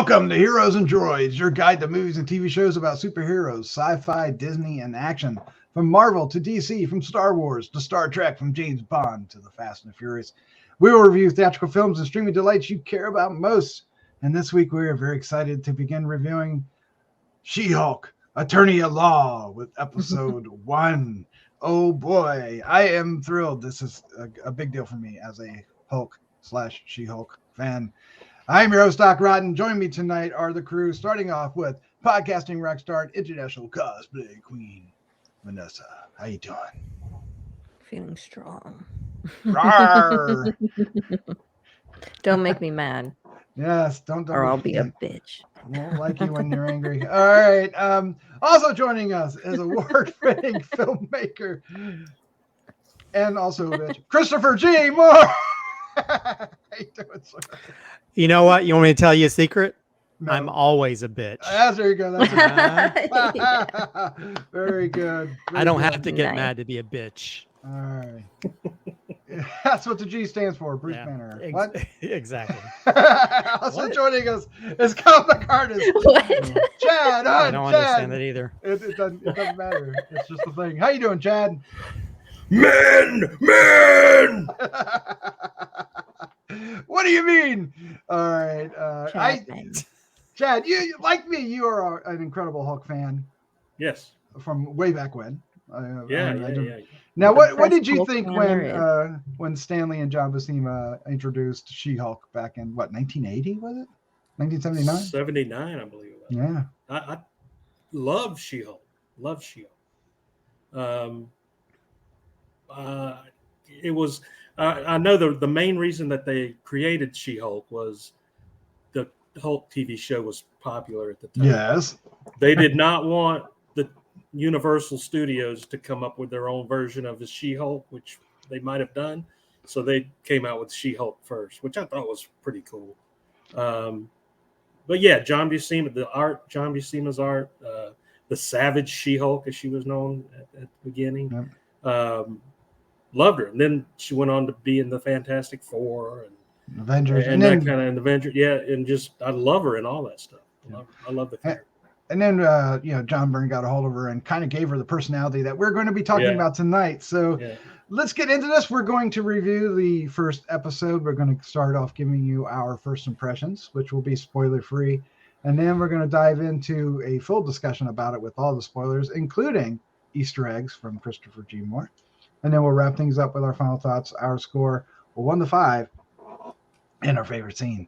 Welcome to Heroes and Droids, your guide to movies and TV shows about superheroes, sci-fi, Disney, and action. From Marvel to DC, from Star Wars to Star Trek, from James Bond to the Fast and the Furious. We will review theatrical films and streaming delights you care about most. And this week we are very excited to begin reviewing She-Hulk, Attorney at Law with episode 1. Oh boy, I am thrilled. This is a big deal for me as a Hulk/She-Hulk fan. I'm your host, Doc Rotten. Joining me tonight are the crew, starting off with podcasting rock star and international cosplay queen, Vanessa. How you doing? Feeling strong. Rawr. Don't make me mad. Yes, don't. Or I'll be a bitch. I won't like you when you're angry. All right. Also joining us is award-winning filmmaker and also a bitch, Christopher G. Moore. How you doing, sir? You know what? You want me to tell you a secret? No. I'm always a bitch. There you go. That's very good. I don't have to get mad to be a bitch. All right. That's what the G stands for, Bruce Banner. What? Exactly. Also joining us is comic artist What? Chad. I don't Chad. understand that either. It doesn't matter. It's just the thing. How you doing, Chad? Men! What do you mean? All right. Chad, you like me. You are an incredible Hulk fan. Yes. From way back when. Yeah. Now, what did you think when Stanley and John Buscema introduced She-Hulk back in 1980? Was it 1979? 79, I believe. Yeah. I love She-Hulk. It was. I know the main reason that they created She-Hulk was the Hulk TV show was popular at the time. Yes. They did not want the Universal Studios to come up with their own version of the She-Hulk, which they might have done. So they came out with She-Hulk first, which I thought was pretty cool. But yeah, John Buscema's art, the Savage She-Hulk, as she was known at the beginning. Yep. Loved her, and then she went on to be in the Fantastic Four and Avengers, and that kind of Avengers. Yeah, and just I love her and all that stuff. I love the character. And then John Byrne got a hold of her and kind of gave her the personality that we're going to be talking about tonight. So let's get into this. We're going to review the first episode. We're going to start off giving you our first impressions, which will be spoiler free, and then we're going to dive into a full discussion about it with all the spoilers, including Easter eggs from Christopher G. Moore. And then we'll wrap things up with our final thoughts, our score, 1 to 5, and our favorite scene.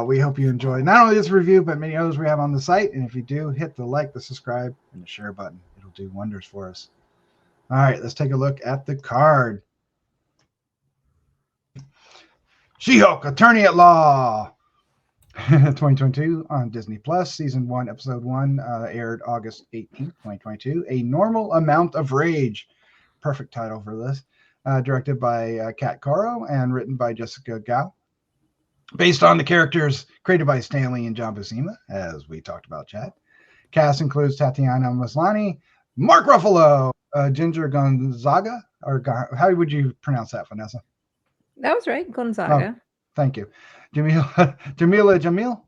We hope you enjoy not only this review, but many others we have on the site. And if you do, hit the like, the subscribe, and the share button. It'll do wonders for us. All right, let's take a look at the card. She-Hulk, Attorney at Law. 2022 on Disney Plus, Season 1, Episode 1, aired August 18th, 2022. A Normal Amount of Rage. Perfect title for this. Directed by Kat Caro and written by Jessica Gao. Based on the characters created by Stanley and John Buscema, as we talked about, Chad. Cast includes Tatiana Maslany, Mark Ruffalo, Ginger Gonzaga, or how would you pronounce that, Vanessa? That was right, Gonzaga. Oh, thank you. Jamila Jamil.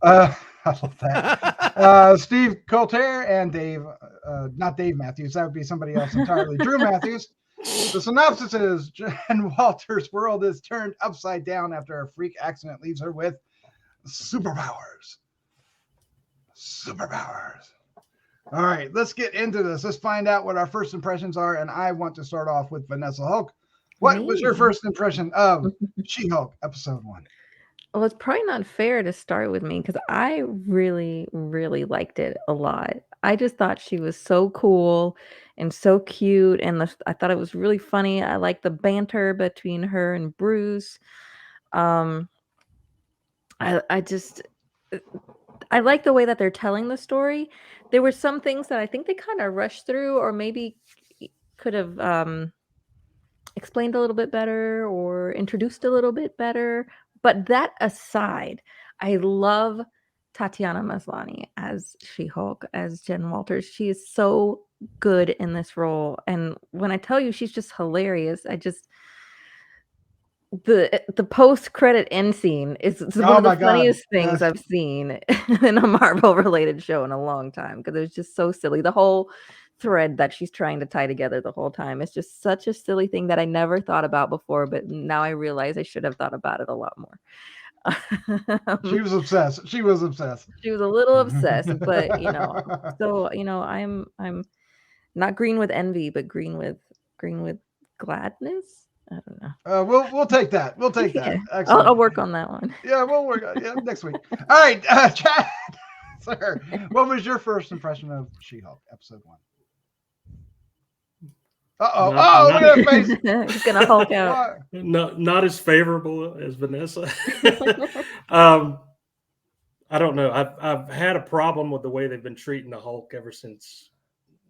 I love that. Steve Coulter and Dave, not Dave Matthews, that would be somebody else entirely. Drew Matthews. The synopsis is Jen Walters' world is turned upside down after a freak accident leaves her with superpowers. All right, let's get into this. Let's find out what our first impressions are, and I want to start off with Vanessa Hulk. What was your first impression of She-Hulk Episode 1? Well, it's probably not fair to start with me because I really, really liked it a lot. I just thought she was so cool and so cute, and I thought it was really funny. I like the banter between her and Bruce. I like the way that they're telling the story. There were some things that I think they kind of rushed through, or maybe could have explained a little bit better or introduced a little bit better. But that aside, I love Tatiana Maslany as She-Hulk, as Jen Walters. She is so good in this role. And when I tell you she's just hilarious, the post credit end scene is one Oh of the my God. funniest things Yes. I've seen in a Marvel related show in a long time, because it was just so silly. The whole thread that she's trying to tie together the whole time is just such a silly thing that I never thought about before, but now I realize I should have thought about it a lot more. She was obsessed. She was obsessed. She was a little obsessed, but so I'm not green with envy, but green with gladness. I don't know. We'll take that. We'll take that. Yeah, Excellent. I'll work on that one. Yeah, we'll work on it next week. All right, Chad, sir, what was your first impression of She-Hulk episode 1? Uh-oh. Not- Look at that face. He's gonna Hulk out. Not as favorable as Vanessa. I don't know. I've had a problem with the way they've been treating the Hulk ever since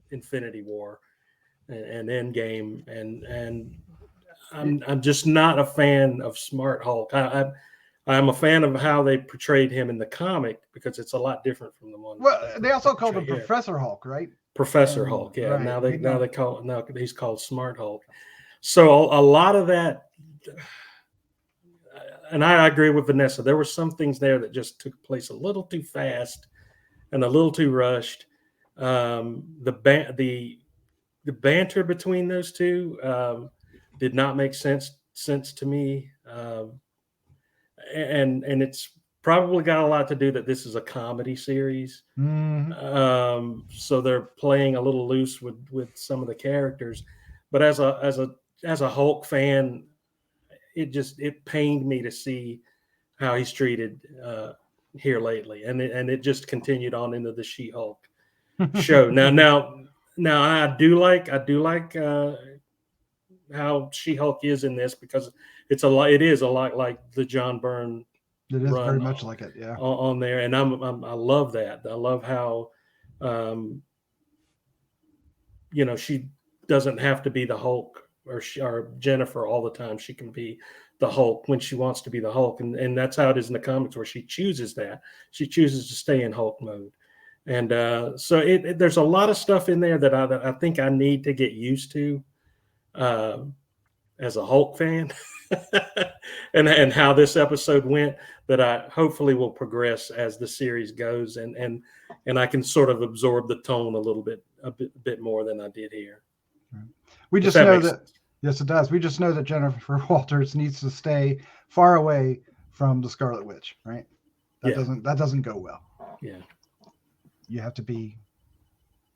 Infinity War and Endgame, and I'm just not a fan of Smart Hulk. I'm a fan of how they portrayed him in the comic, because it's a lot different from the one. Well, they also called him Professor Hulk, right? Professor Hulk, yeah. Right. Now he's called Smart Hulk. So a lot of that, and I agree with Vanessa. There were some things there that just took place a little too fast and a little too rushed. The banter between those two did not make sense to me, and it's probably got a lot to do that this is a comedy series. Mm-hmm. So they're playing a little loose with some of the characters, but as a Hulk fan, it pained me to see how he's treated here lately, and it just continued on into the She-Hulk show. Now I do like how She-Hulk is in this, because it is a lot like the John Byrne. It is very much like it, yeah. On there, and I love that. I love how, she doesn't have to be the Hulk or Jennifer all the time. She can be the Hulk when she wants to be the Hulk, and that's how it is in the comics, where she chooses that. She chooses to stay in Hulk mode, and so there's a lot of stuff in there that I think I need to get used to as a Hulk fan. and how this episode went, that I hopefully will progress as the series goes, and I can sort of absorb the tone a bit more than I did here. We just know that, yes, it does. We just know that Jennifer Walters needs to stay far away from the Scarlet Witch, right? That doesn't go well. Yeah. You have to be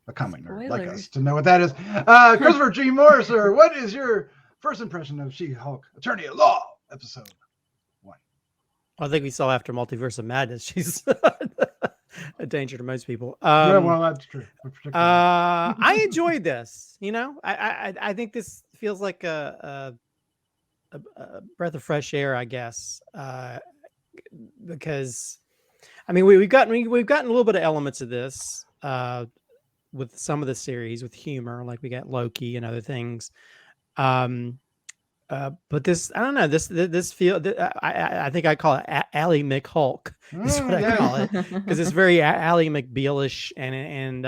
a comic nerd Spoilers. like us to know what that is. Christopher G. Morris, sir, what is your first impression of She-Hulk Attorney at Law episode 1? I think we saw after Multiverse of Madness, she's a danger to most people. Yeah, well, that's true. I enjoyed this. I think this feels like a breath of fresh air, I guess, because we've gotten a little bit of elements of this with some of the series with humor, like we got Loki and other things. But this, I don't know, this I think I call it Ally McHulk is what I call it, because it's very Ally McBealish, and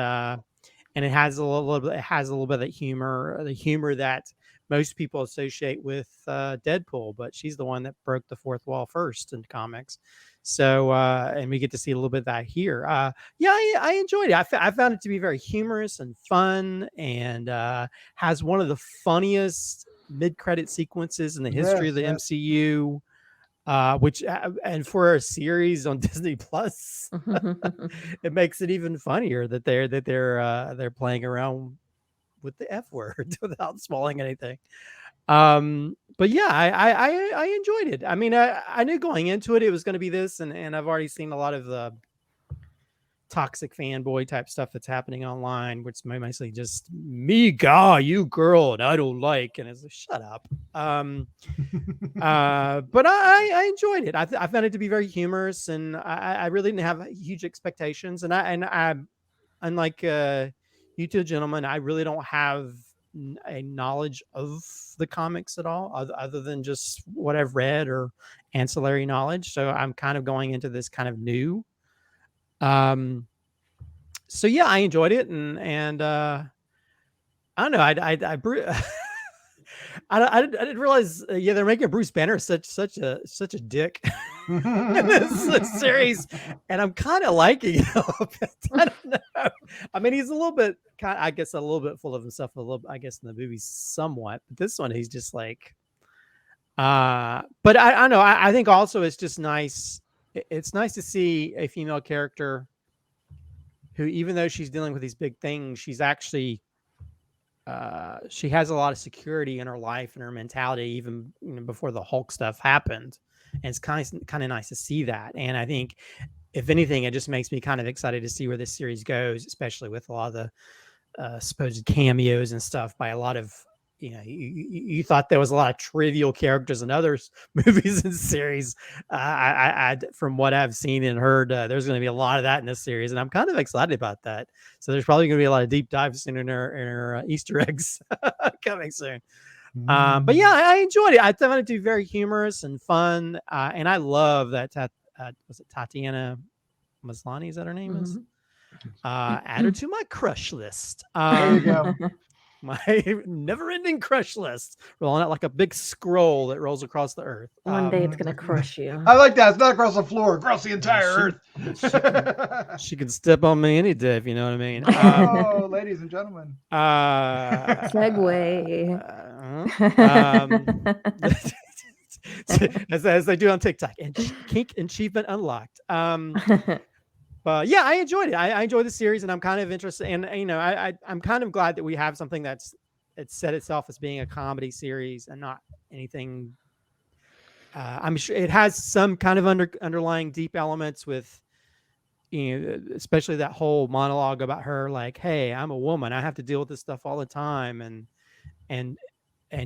it has a little bit of that humor, the humor that most people associate with Deadpool, but she's the one that broke the fourth wall first in comics. So, and we get to see a little bit of that here. I enjoyed it. I found it to be very humorous and fun, and has one of the funniest mid-credit sequences in the history of the MCU, which and for a series on Disney Plus, it makes it even funnier that they're playing around with the F word without spoiling anything. But yeah, I enjoyed it. I knew going into it was going to be this, and I've already seen a lot of the toxic fanboy type stuff that's happening online, which is mostly just me guy, you girl, and I don't like, and it's like, shut up. But I enjoyed it. I found it to be very humorous, and I really didn't have huge expectations, and I unlike you two gentlemen, I really don't have a knowledge of the comics at all, other than just what I've read or ancillary knowledge. So I'm kind of going into this kind of new. So yeah, I enjoyed it, and I don't know. I didn't realize. They're making Bruce Banner such a dick in this series, and I'm kind of liking it. I don't know. I mean, he's a little bit a little bit full of himself. A little, I guess, in the movies somewhat, but this one he's just like. But I don't know. I think also it's just nice. It's nice to see a female character who, even though she's dealing with these big things, she's actually. She has a lot of security in her life and her mentality, even before the Hulk stuff happened, and it's kind of nice to see that. And I think, if anything, it just makes me kind of excited to see where this series goes, especially with a lot of the supposed cameos and stuff by a lot of. You thought there was a lot of trivial characters in other movies and series. I from what I've seen and heard, there's going to be a lot of that in this series, and I'm kind of excited about that. So there's probably going to be a lot of deep dives in her Easter eggs coming soon. But yeah, I enjoyed it. I found it to be very humorous and fun, and I love that. Was it Tatiana Maslany? Is that her name? Is add her to my crush list. There you go. My never-ending crush list, rolling out like a big scroll that rolls across the earth. One day it's gonna crush you. I like that. It's not across the floor, across the entire earth. She can step on me any day, if you know what I mean. Oh, ladies and gentlemen. Segue. As they do on TikTok, and kink achievement unlocked. But yeah, I enjoyed it. I enjoyed the series, and I'm kind of interested. And I'm kind of glad that we have something it's set itself as being a comedy series and not anything. I'm sure it has some kind of underlying deep elements with, especially that whole monologue about her, like, "Hey, I'm a woman. I have to deal with this stuff all the time," and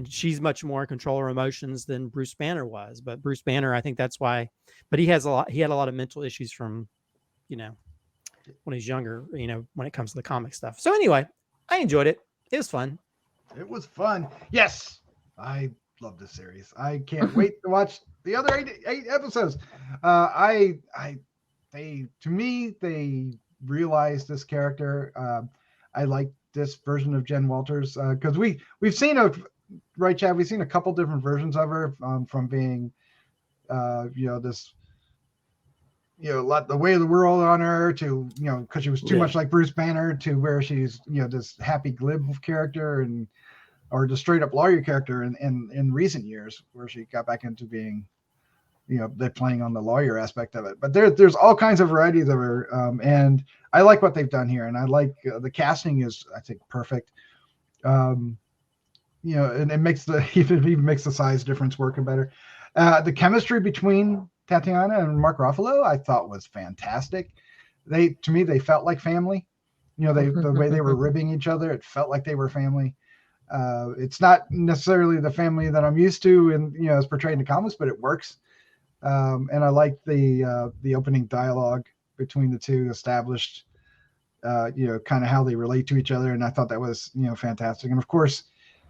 she's much more in control of her emotions than Bruce Banner was. But Bruce Banner, I think that's why. But he had a lot of mental issues from. When he's younger, when it comes to the comic stuff. So anyway, I enjoyed it. It was fun. It was fun. Yes. I love this series. I can't wait to watch the other eight episodes. They realized this character. I like this version of Jen Walters because we've seen right, Chad? We've seen a couple different versions of her from being, this. The way of the world on her to, because she was too much like Bruce Banner, to where she's, this happy glib character or the straight up lawyer character in recent years, where she got back into being, they're playing on the lawyer aspect of it. But there's all kinds of varieties of her. And I like what they've done here. And I like the casting is, I think, perfect. And it makes even makes the size difference working better. The chemistry between Tatiana and Mark Ruffalo, I thought was fantastic. To me, they felt like family. The way they were ribbing each other, it felt like they were family. It's not necessarily the family that I'm used to, and as portrayed in the comics, but it works. And I like the opening dialogue between the two, established, kind of how they relate to each other, and I thought that was fantastic. And of course,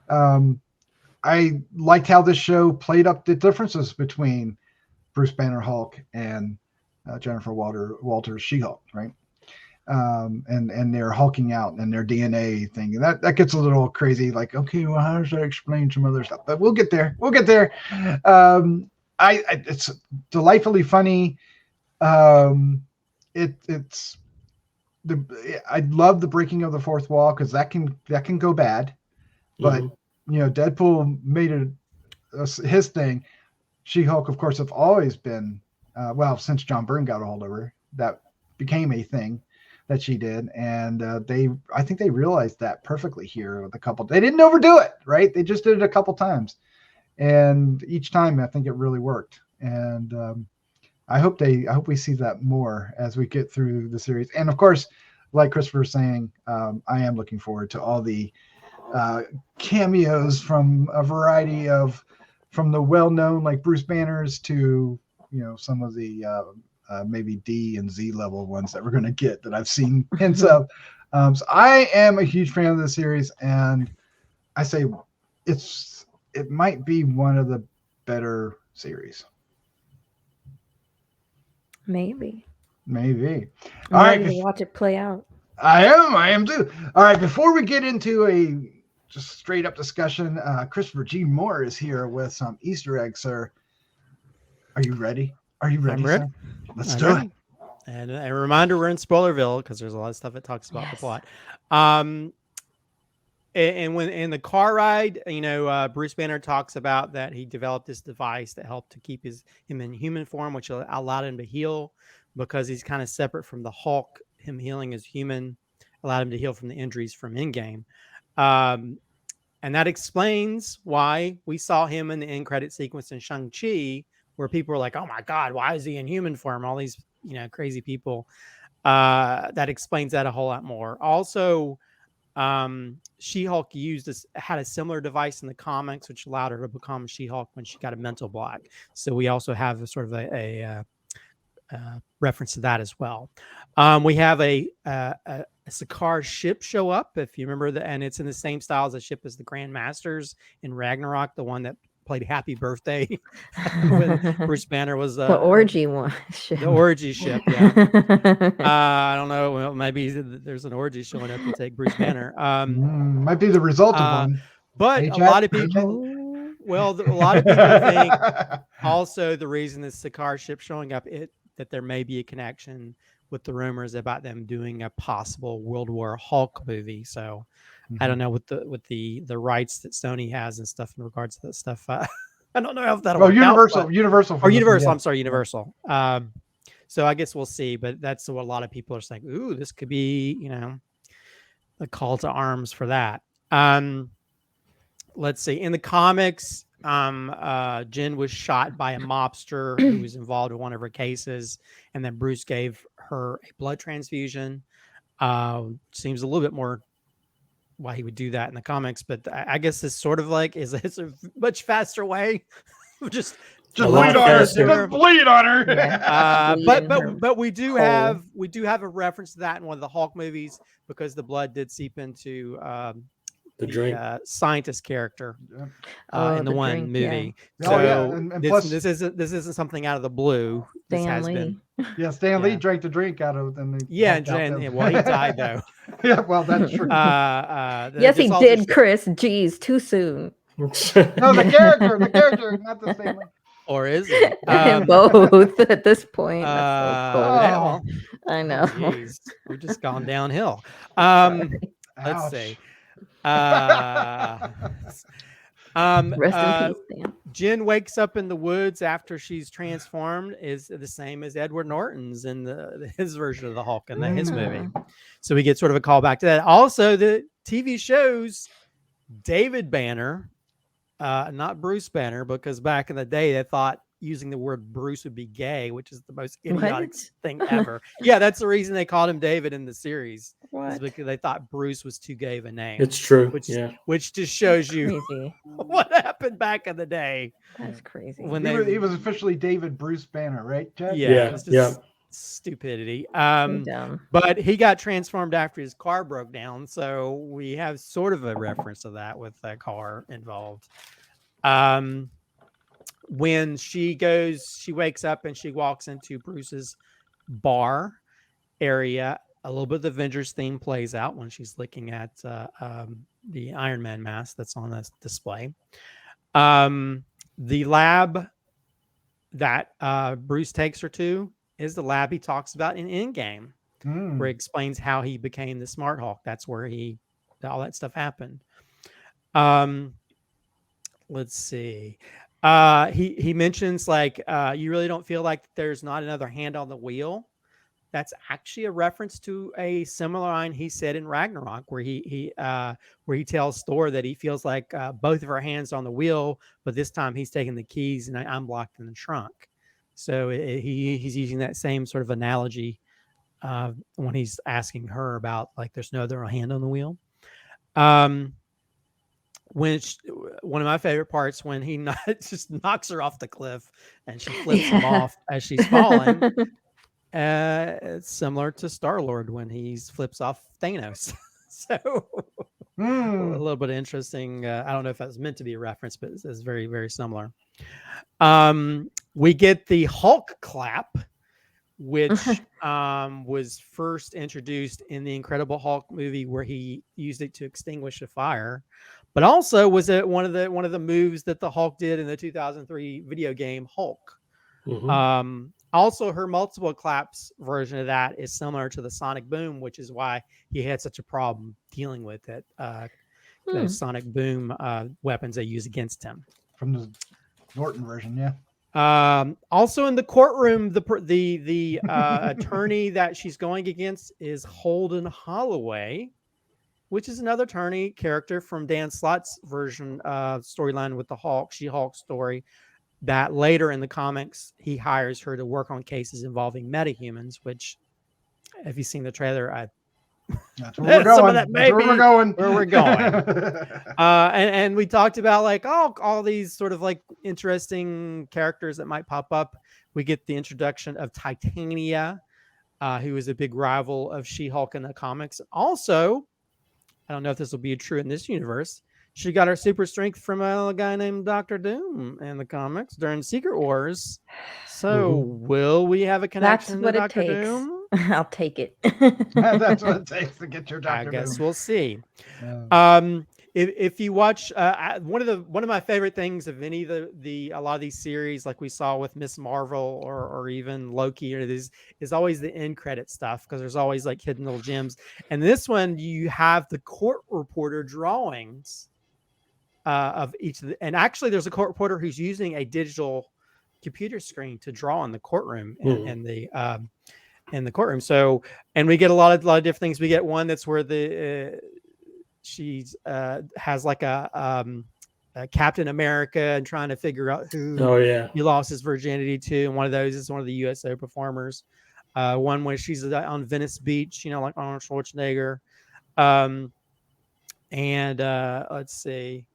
I liked how this show played up the differences between Bruce Banner Hulk and Jennifer Walters She-Hulk, right? And they're hulking out and their DNA thing. And that gets a little crazy. Like, okay, well, how does that explain some other stuff? But we'll get there. It's delightfully funny. I love the breaking of the fourth wall because that can go bad. But Deadpool made it his thing. She-Hulk, of course, have always been, since John Byrne got a hold of her, that became a thing that she did. And I think they realized that perfectly here with a couple. They didn't overdo it, right? They just did it a couple times. And each time, I think it really worked. And I hope we see that more as we get through the series. And of course, like Christopher was saying, I am looking forward to all the cameos from a variety of, from the well-known like Bruce Banners to some of the maybe D and Z level ones that we're going to get that I've seen hints of. So I am a huge fan of the series, and I say it might be one of the better series. Maybe. All right, watch it play out. I am too. All right, before we get into just straight up discussion. Christopher G. Moore is here with some Easter eggs, sir. Are you ready? Are you ready, I'm ready. sir? Let's I'm do ready. it. And a reminder, we're in Spoilerville because there's a lot of stuff that talks about the plot. And when in the car ride, Bruce Banner talks about that he developed this device that helped to keep him in human form, which allowed him to heal because he's kind of separate from the Hulk. Him healing as human allowed him to heal from the injuries from Endgame. And that explains why we saw him in the end credit sequence in Shang-Chi, where people were like, oh my God, why is he in human form? All these, crazy people. That explains that a whole lot more. Also, She-Hulk had a similar device in the comics, which allowed her to become She-Hulk when she got a mental block. So we also have a sort of a reference to that as well. We have a Sakaar ship show up, if you remember, and it's in the same style as the ship as the Grand Masters in Ragnarok, the one that played Happy Birthday when Bruce Banner was the orgy one. The orgy ship, yeah. I don't know. Well, maybe there's an orgy showing up to take Bruce Banner. Might be the result of one. But Hey, a Jack? lot of people, a lot of people think also the reason the Sakaar ship showing up, that there may be a connection with the rumors about them doing a possible World War Hulk movie. So I don't know with the rights that Sony has and stuff in regards to that stuff. I don't know if that'll work Universal, out, Universal. Or Universal. Yeah. I'm sorry, Universal. So I guess we'll see. But that's what a lot of people are saying. Ooh, this could be, a call to arms for that. Let's see. In the comics, Jen was shot by a mobster who was involved in one of her cases, and then Bruce gave her a blood transfusion. Seems a little bit more why he would do that in the comics, but I guess it's sort of like it's a much faster way of just bleed on her. Just bleed on her. But we do have a reference to that in one of the Hulk movies because the blood did seep into the scientist character in the one movie. Yeah. So and this, plus, this isn't something out of the blue. This Stan has Lee. been. Yeah, Stan Lee drank the drink out of them. Yeah, and well, he died though. Yeah, well, that's true. Yes, he did, Chris. Jeez, too soon. No, the character, not the Stan Lee. Or is it? Both at this point. That's so cool. Well, I know. Geez, we've just gone downhill. Let's see. Rest in peace, Dan. Jen wakes up in the woods after she's transformed is the same as Edward Norton's in his version of the Hulk in his movie. So we get sort of a call back to that. Also, the TV shows David Banner, not Bruce Banner, because back in the day they thought using the word Bruce would be gay, which is the most idiotic thing ever. Yeah, that's the reason they called him David in the series. What? Because they thought Bruce was too gay of a name. It's true. Which just shows you what happened back in the day. That's crazy. When he was officially David Bruce Banner, right, Chad? Yeah. It was stupidity. But he got transformed after his car broke down, so we have sort of a reference to that with that car involved. When she wakes up and she walks into Bruce's bar area, a little bit of the Avengers theme plays out when she's looking at the Iron Man mask that's on this display. The lab that Bruce takes her to is the lab he talks about in Endgame, where he explains how he became the Smart Hulk. That's where all that stuff happened. Let's see. He mentions you really don't feel like there's not another hand on the wheel. That's actually a reference to a similar line he said in Ragnarok, where he tells Thor that he feels like both of our hands on the wheel, but this time he's taking the keys and I'm blocked in the trunk. So he's using that same sort of analogy when he's asking her about there's no other hand on the wheel. One of my favorite parts when he just knocks her off the cliff and she flips him off as she's falling. It's similar to Star-Lord when he flips off Thanos. So a little bit interesting. I don't know if that was meant to be a reference, but it's very, very similar. We get the Hulk clap, which was first introduced in the Incredible Hulk movie where he used it to extinguish a fire. but also was it one of the moves that the Hulk did in the 2003 video game Hulk. Also, her multiple claps version of that is similar to the sonic boom, which is why he had such a problem dealing with it. Those sonic boom weapons they use against him from the Norton version, yeah. Also in the courtroom, the attorney that she's going against is Holden Holloway, which is another attorney character from Dan Slott's version storyline with the Hulk, She-Hulk story. That later in the comics, he hires her to work on cases involving metahumans, which, if you've seen the trailer, that's where we're going. Some of that That's where we're going. Where we're going. And we talked about like all these sort of like interesting characters that might pop up. We get the introduction of Titania, who is a big rival of She-Hulk in the comics. Also, I don't know if this will be true in this universe, she got her super strength from a guy named Dr. Doom in the comics during Secret Wars. So will we have a connection to Dr. Doom? I'll take it. That's what it takes to get your Dr. I guess Doom. we'll see. Yeah. If you watch one of my favorite things of any of a lot of these series, like we saw with Miss Marvel or even Loki, or is always the end credit stuff, because there's always like hidden little gems. And this one, you have the court reporter drawings of each of the, and actually there's a court reporter who's using a digital computer screen to draw in the courtroom in the courtroom. So, and we get a lot of different things. We get one that's where she's has like a Captain America and trying to figure out who he lost his virginity to, and one of those is one of the USO performers. One where she's on Venice Beach, like Arnold Schwarzenegger. And let's see.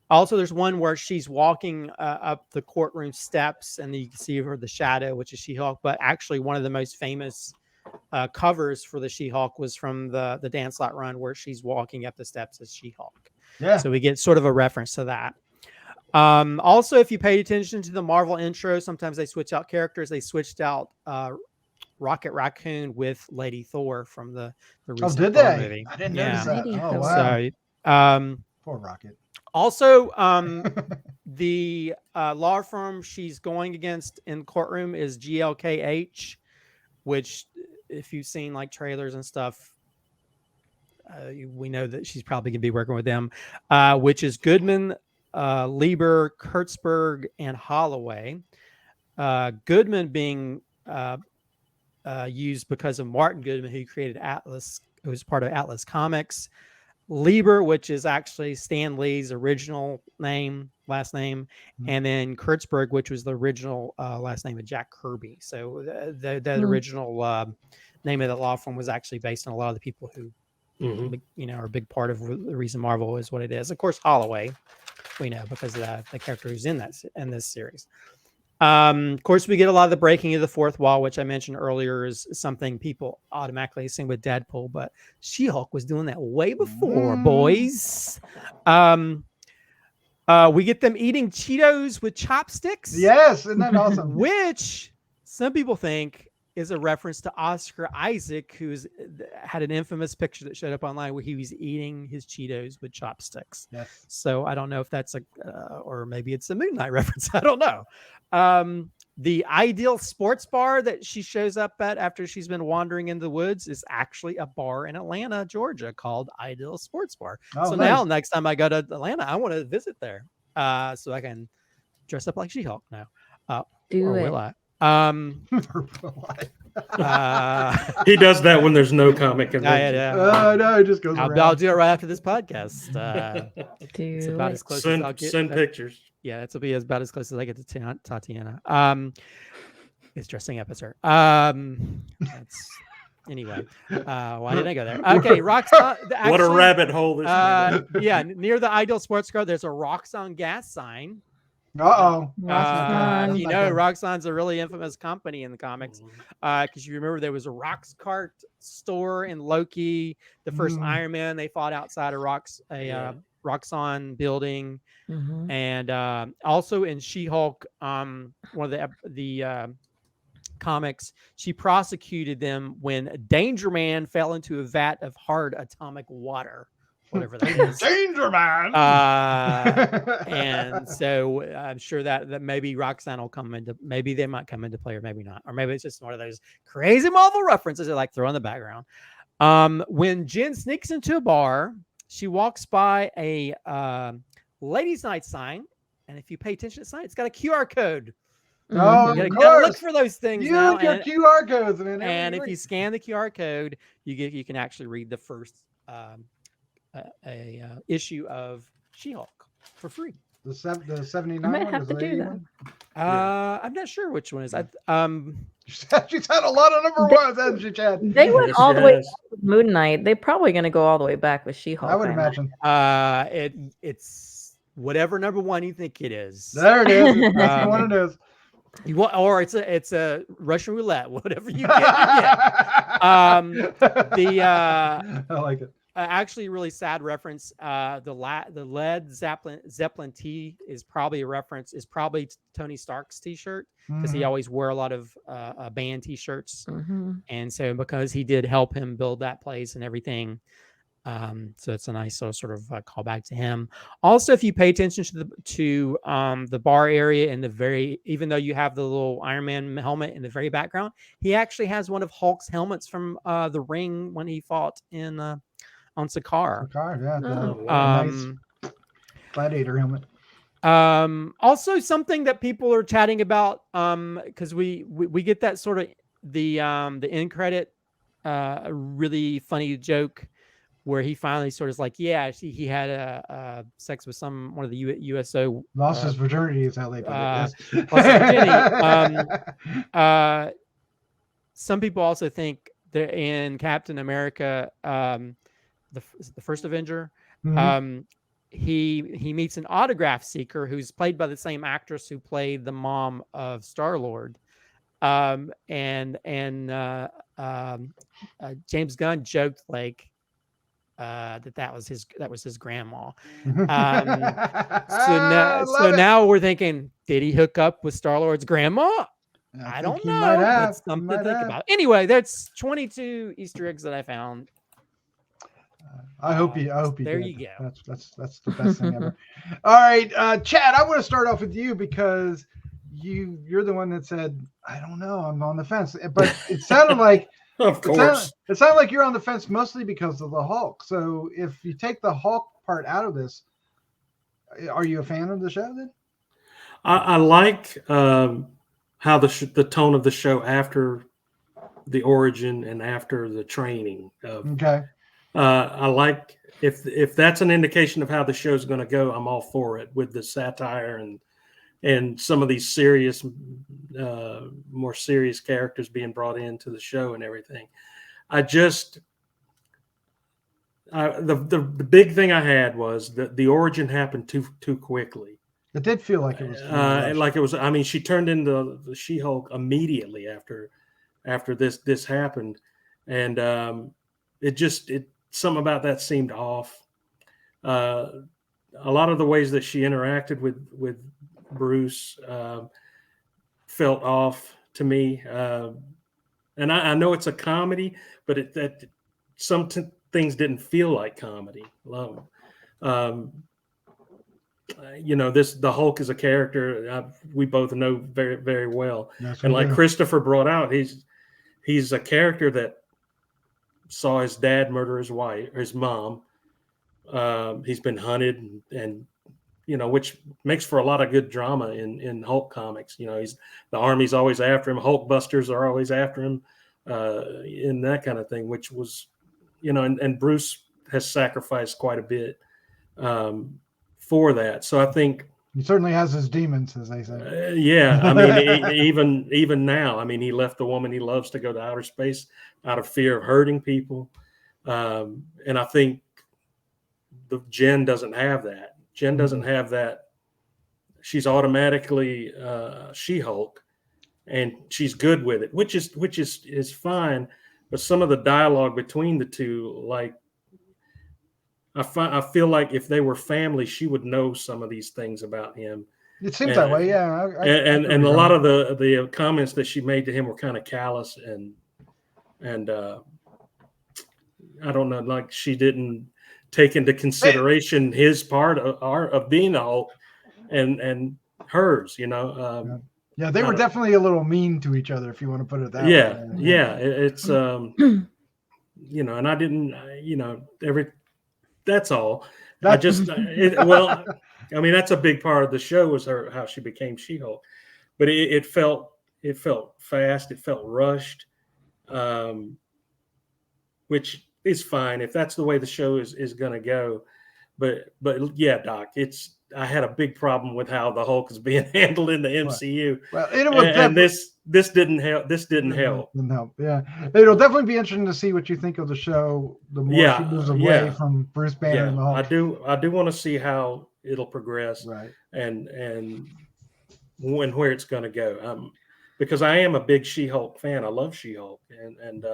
Also, there's one where she's walking up the courtroom steps, and you can see her the shadow, which is She-Hulk. But actually, one of the most famous covers for the She-Hulk was from the Dan Slott run, where she's walking up the steps as She-Hulk. Yeah. So we get sort of a reference to that. Also, if you paid attention to the Marvel intro, sometimes they switch out characters. They switched out Rocket Raccoon with Lady Thor from the recent did they? movie. I didn't notice that. Oh, wow. So, poor Rocket. Also, the law firm she's going against in courtroom is GLKH, which, if you've seen like trailers and stuff, we know that she's probably going to be working with them, which is Goodman, Lieber, Kurtzberg, and Holloway. Goodman being used because of Martin Goodman, who created Atlas, who was part of Atlas Comics. Lieber, which is actually Stan Lee's original last name, and then Kurtzberg, which was the original last name of Jack Kirby. So the original name of the law firm was actually based on a lot of the people who, are a big part of the reason Marvel is what it is. Of course, Holloway, we know because of the character who's in this series. Of course, we get a lot of the breaking of the fourth wall, which I mentioned earlier is something people automatically assume with Deadpool, but She-Hulk was doing that way before, boys. We get them eating Cheetos with chopsticks. Yes, isn't that awesome? Which some people think is a reference to Oscar Isaac, who's had an infamous picture that showed up online where he was eating his Cheetos with chopsticks. Yes. So I don't know if that's or maybe it's a Moon Knight reference. I don't know. The Ideal Sports Bar that she shows up at after she's been wandering in the woods is actually a bar in Atlanta, Georgia called Ideal Sports Bar. So now next time I go to Atlanta, I want to visit there so I can dress up like She-Hulk now. Will I? He does that when there's no comic convention. No, it just goes around. I'll do it right after this podcast. It's about as close as I'll get. Send pictures. Yeah, it'll be about as close as I get to Tatiana. It's dressing up as her. Anyway, why did I go there? Okay, Roxxon. What a rabbit hole this is. Yeah, near the Ideal Sports Car, there's a Roxxon gas sign. Roxxon's a really infamous company in the comics because you remember there was a Roxcart store in Loki, the first Iron Man. They fought outside of Roxxon building, and also in She-Hulk, one of the comics, she prosecuted them when Danger Man fell into a vat of hard atomic water whatever that is. Danger Man. And so I'm sure that maybe Roxanne will come into, maybe they might come into play, or maybe not, or maybe it's just one of those crazy Marvel references that like throw in the background. When Jen sneaks into a bar, she walks by a ladies' night sign, and if you pay attention to the sign, it's got a QR code. Oh, You of gotta look course. for those things You now. get QR codes, man. And if you scan the QR code, you can actually read the first issue of She-Hulk for free. The 79 I might one have is to the do 80 that. one. I'm not sure which one is. She's had a lot of number ones, hasn't she, Chad? They went Yes, all the way yes. back with Moon Knight. They're probably going to go all the way back with She-Hulk. I would imagine. It's whatever number one you think it is. There it is. That's the one it is. Or it's a Russian roulette. Whatever you get, you get. I like it. Actually, really sad reference. The Led Zeppelin tee is probably a reference. Is probably Tony Stark's T-shirt, because he always wore a lot of band T-shirts, and so because he did help him build that place and everything. So it's a nice sort of callback to him. Also, if you pay attention to the bar area in the even though you have the little Iron Man helmet in the very background, he actually has one of Hulk's helmets from the ring when he fought on Sakaar. Nice gladiator helmet. Also something that people are chatting about, because we get that sort of the end credit, really funny joke where he finally sort of is like, yeah, he had a sex with one of the USO. Lost his virginity is how they put it. Yes. Lost his virginity. Some people also think that in Captain America, the first Avenger, he meets an autograph seeker who's played by the same actress who played the mom of Star-Lord. James Gunn joked like that was his grandma. So now we're thinking, did he hook up with Star-Lord's grandma? I don't know. That's something to think about. Anyway, that's 22 Easter eggs that I found. I hope you there did. You go. That's the best thing ever. All right, Chad, I want to start off with you because you're the one that said, I don't know, I'm on the fence. But it sounded like Of course. it sounded like you're on the fence mostly because of the Hulk. So if you take the Hulk part out of this, are you a fan of the show then? I like how the tone of the show after the origin and after the training. Okay. I like if that's an indication of how the show's going to go, I'm all for it, with the satire and some of these serious, more serious characters being brought into the show and everything. The big thing I had was that the origin happened too quickly. It did feel like it was. I mean, she turned into the She-Hulk immediately after this happened, and something about that seemed off. A lot of the ways that she interacted with Bruce felt off to me, and I know it's a comedy, but some things didn't feel like comedy. The Hulk is a character we both know very, very well, and like Christopher brought out, he's a character that saw his dad murder his wife, or his mom. He's been hunted, and which makes for a lot of good drama in Hulk comics. The army's always after him. Hulk busters are always after him, in that kind of thing, which was, and Bruce has sacrificed quite a bit for that. So I think he certainly has his demons, as they say. Yeah, I mean, even now, I mean, he left the woman he loves to go to outer space out of fear of hurting people, and I think Jen doesn't have that. Jen doesn't have that. She's automatically She-Hulk, and she's good with it, which is fine. But some of the dialogue between the two, like, I feel like if they were family, she would know some of these things about him. It seems that way, yeah. And a lot of the comments that she made to him were kind of callous and I don't know, like she didn't take into consideration his part of being a Hulk and hers, you know. Yeah, they were definitely a little mean to each other, if you want to put it that way. Yeah. It's you know, and I didn't, you know, that's all. I just, well, I mean, that's a big part of the show was how she became She-Hulk, but it felt fast, it felt rushed, which is fine if that's the way the show is going to go. But yeah, Doc, I had a big problem with how the Hulk is being handled in the MCU. Well, it was and this didn't help. This didn't help. Didn't help. Yeah, it'll definitely be interesting to see what you think of the show. The more she moves away from Bruce Banner and the Hulk. I do want to see how it'll progress, right? And where it's going to go. Because I am a big She-Hulk fan. I love She-Hulk, and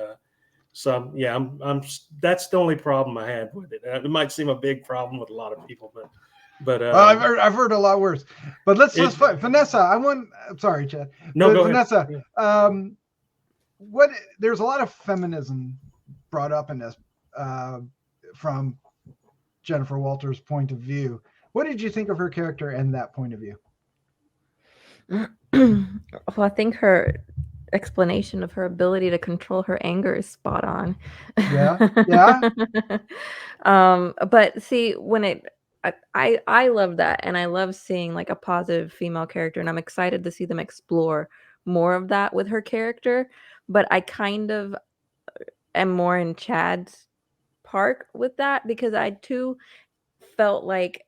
so yeah, I'm. That's the only problem I had with it. It might seem a big problem with a lot of people, but I've heard a lot worse. But let's fight. Vanessa, I'm sorry, Chad. No, go Vanessa. ahead. There's a lot of feminism brought up in this from Jennifer Walters' point of view. What did you think of her character and that point of view? Well, I think her explanation of her ability to control her anger is spot on. Yeah. But see, when I love that, and I love seeing like a positive female character, and I'm excited to see them explore more of that with her character. But I kind of am more in Chad's part with that, because I too felt like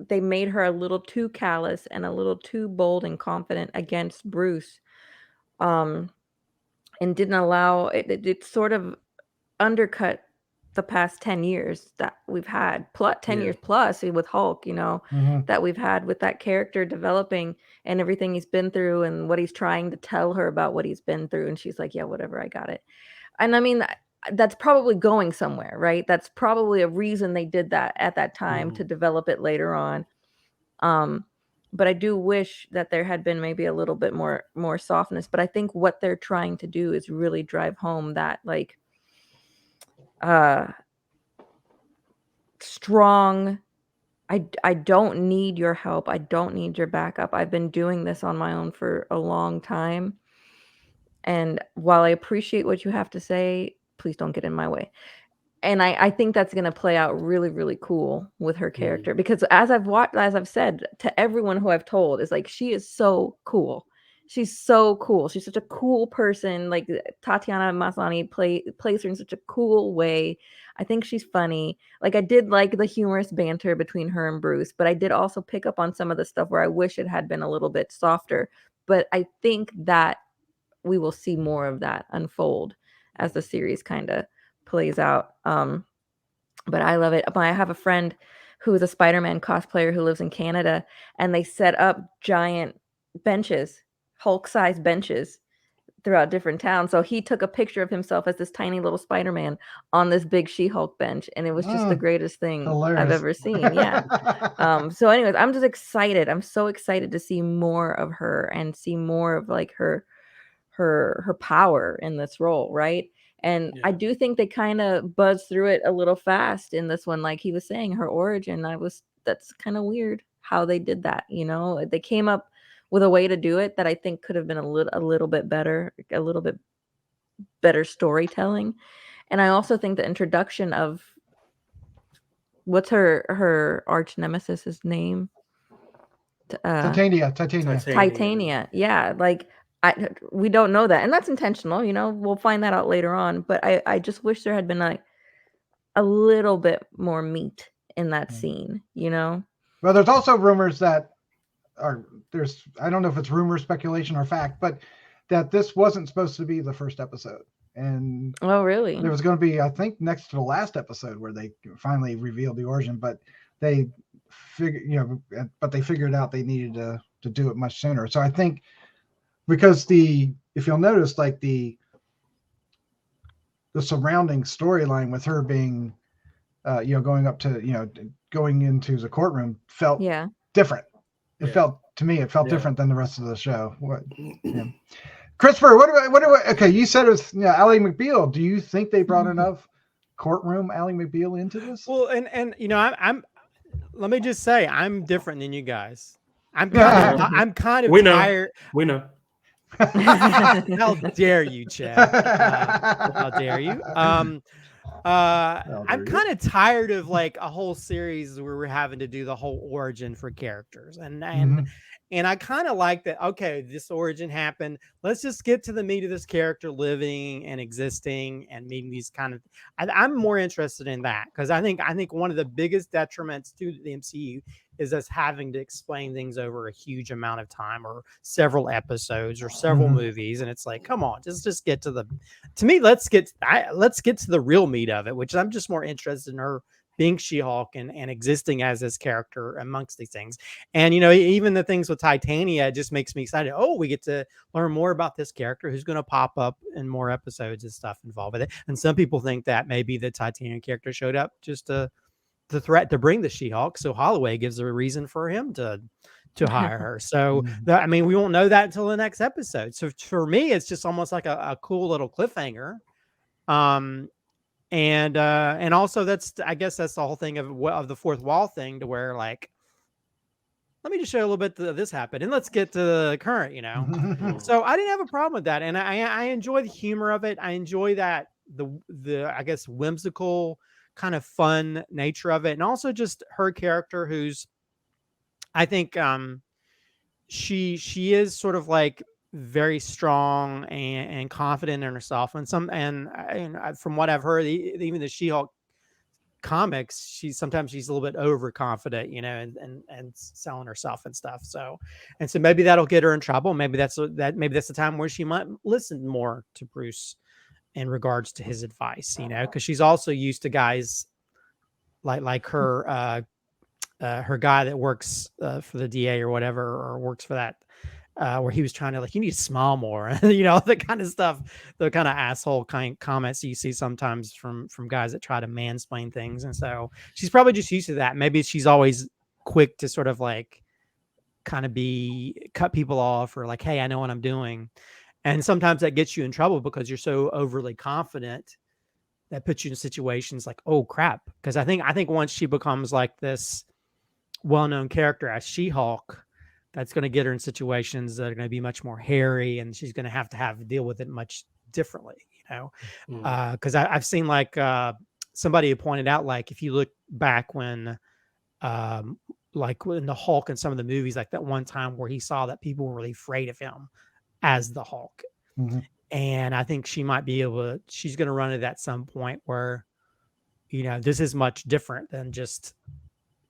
they made her a little too callous and a little too bold and confident against Bruce, and didn't allow it sort of undercut the past 10 years that we've had, 10 years plus with Hulk, you know, that we've had with that character developing and everything he's been through and what he's trying to tell her about what he's been through. And she's like, yeah, whatever, I got it. And I mean, that's probably going somewhere, right? That's probably a reason they did that at that time to develop it later on. But I do wish that there had been maybe a little bit more softness. But I think what they're trying to do is really drive home that like strong, I don't need your help. I don't need your backup. I've been doing this on my own for a long time. And while I appreciate what you have to say, please don't get in my way. And I think that's going to play out really, really cool with her character, because as I've said to everyone who I've told, is like, she is so cool. She's so cool. She's such a cool person. Like Tatiana Maslany plays her in such a cool way. I think she's funny. Like I did like the humorous banter between her and Bruce, but I did also pick up on some of the stuff where I wish it had been a little bit softer. But I think that we will see more of that unfold as the series kind of plays out. But I love it. I have a friend who is a Spider-Man cosplayer who lives in Canada, and they set up giant benches, Hulk-sized benches throughout different towns. So he took a picture of himself as this tiny little Spider-Man on this big She-Hulk bench, and it was just the greatest thing I've ever seen. Yeah. So anyways, I'm just excited. I'm so excited to see more of her and see more of like her power in this role, right? And I do think they kind of buzzed through it a little fast in this one. Like he was saying, her origin, that's kind of weird how they did that. You know, they came up with a way to do it that I think could have been a little bit better storytelling. And I also think the introduction of what's her arch nemesis's name? Titania. Yeah, like we don't know that, and that's intentional. You know, we'll find that out later on. But I just wish there had been like a little bit more meat in that scene. You know. Well, there's also rumors I don't know if it's rumor, speculation, or fact, but that this wasn't supposed to be the first episode. And oh, really? There was going to be, I think, next to the last episode where they finally revealed the origin, but they figured out they needed to do it much sooner. So I think because if you'll notice, like the surrounding storyline with her being, going up to, going into the courtroom felt different. It felt different than the rest of the show. Christopher, what about okay, you said it was Ally McBeal. Do you think they brought enough courtroom Ally McBeal into this? Well, and you know, I'm let me just say, I'm different than you guys. I'm kind of We know. tired. We know. How dare you, Chad? How dare you? I'm kind of tired of like a whole series where we're having to do the whole origin for characters, and I kind of like that. Okay, this origin happened. Let's just get to the meat of this character living and existing and meeting these kind of. I'm more interested in that because I think one of the biggest detriments to the MCU is us having to explain things over a huge amount of time or several episodes or several movies, and it's like, come on, just get to the. To me, let's get to the real meat of it, which I'm just more interested in her being She-Hulk and existing as this character amongst these things. And, you know, even the things with Titania just makes me excited. Oh, we get to learn more about this character who's going to pop up in more episodes and stuff involved with it. And some people think that maybe the Titania character showed up just to the threat to bring the She-Hulk. So Holloway gives a reason for him to hire her. So, I mean, we won't know that until the next episode. So for me, it's just almost like a cool little cliffhanger. And also I guess that's the whole thing of the fourth wall thing, to where like, let me just show you a little bit of this happened and let's get to the current, you know? So I didn't have a problem with that. And I enjoy the humor of it. I enjoy that the I guess whimsical kind of fun nature of it. And also just her character, who's, I think, she is sort of like very strong and confident in herself, and from what I've heard, even the She-Hulk comics, she's a little bit overconfident, you know, and selling herself and stuff. So maybe that'll get her in trouble. Maybe that's the time where she might listen more to Bruce in regards to his advice, you know, because she's also used to guys like her her guy that works for the DA or whatever, or works for that. Where he was trying to, like, you need to smile more, you know, the kind of stuff, the kind of asshole kind of comments you see sometimes from guys that try to mansplain things. And so she's probably just used to that. Maybe she's always quick to sort of like kind of cut people off, or like, hey, I know what I'm doing. And sometimes that gets you in trouble because you're so overly confident that puts you in situations like, oh crap. Because I think once she becomes like this well-known character as She-Hulk, that's going to get her in situations that are going to be much more hairy, and she's going to have to deal with it much differently, you know? Because I've seen like somebody had pointed out, like, if you look back when like in the Hulk and some of the movies, like that one time where he saw that people were really afraid of him as the Hulk. And I think she's going to run into that at some point where, you know, this is much different than just,